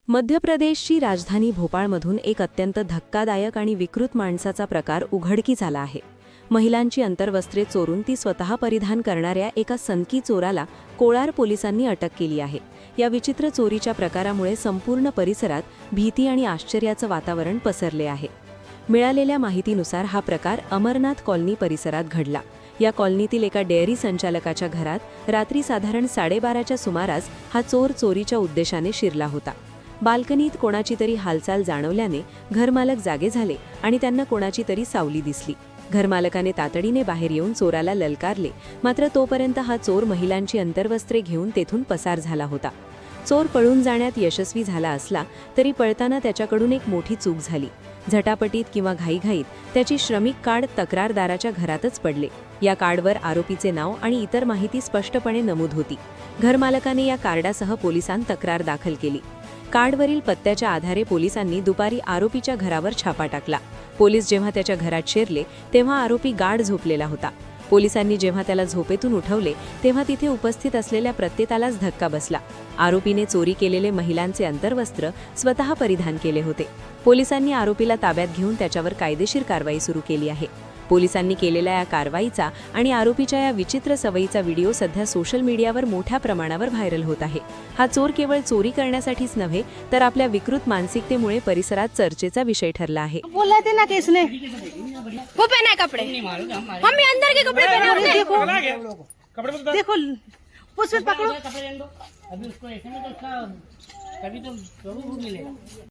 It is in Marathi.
मध्य प्रदेशची राजधानी भोपाळमधून एक अत्यंत धक्कादायक आणि विकृत माणसाचा प्रकार उघडकीस आला आहे। महिलांची अंतर्वस्त्रे चोरून ती स्वतः परिधान करणाऱ्या एका सनकी चोराला कोळार पोलिसांनी अटक केली आहे। या विचित्र चोरीच्या प्रकारामुळे संपूर्ण परिसरात भीती आणि आश्चर्याचं वातावरण पसरले आहे। मिळालेल्या माहितीनुसार हा प्रकार अमरनाथ कॉलनी परिसरात घडला। या कॉलनीतील एका डेअरी संचालकाच्या घरात रात्री साधारण 12:30च्या सुमारास हा चोर चोरीच्या उद्देशाने शिरला होता। बाल्कनीत कोणाची तरी हालचाल जाणवल्याने घरमालक जागे झाले आणि त्यांना कोणाची तरी सावली दिसली। घरमालकाने तातडीने बाहेर येऊन चोराला ललकारले, मात्र तोपर्यंत हा चोर महिलांची अंतर्वस्त्रे घेऊन तेथून पसार झाला होता। चोर पळून जाण्यात यशस्वी झाला असला तरी पळताना त्याच्याकडून एक मोठी चूक झाली। झटापटीत किंवा घाईघाईत त्याची श्रमिक कार्ड तक्रारदाराच्या घरातच पडले। या कार्डवर आरोपीचे नाव आणि इतर माहिती स्पष्टपणे नमूद होती। घरमालकाने या कार्डासह पोलिसांत तक्रार दाखल केली। कार्डवरील पत्त्याच्या आधारे पोलिसांनी दुपारी आरोपीच्या घरावर छापा टाकला। पोलीस जेव्हा त्याच्या घरात शिरले तेव्हा आरोपी गाढ झोपलेला होता। पोलिसांनी जेव्हा त्याला झोपेतून उठवले तेव्हा तिथे उपस्थित असलेल्या प्रत्येकालाच धक्का बसला। आरोपीने चोरी केलेले महिलांचे अंतर्वस्त्र स्वतः परिधान केले होते। पोलिसांनी आरोपीला ताब्यात घेऊन त्याच्यावर कायदेशीर कारवाई सुरू केली आहे। पोलिसांनी केलेल्या या कारवाईचा आणि आरोपीच्या या विचित्र सवयीचा व्हिडिओ सध्या सोशल मीडियावर मोठ्या प्रमाणावर व्हायरल होत आहे। हा चोर केवळ चोरी करण्यासाठीच नव्हे तर आपल्या विकृत मानसिकतेमुळे परिसरात चर्चेचा विषय ठरला आहे। बोला थे ना किसने वो पहना है कपड़े, हम ये अंदर के कपड़े पहने होते हैं। देखो उसमें पकड़ो। अभी उसको ऐसे में तो उसका कभी तो जरूर मिलेगा।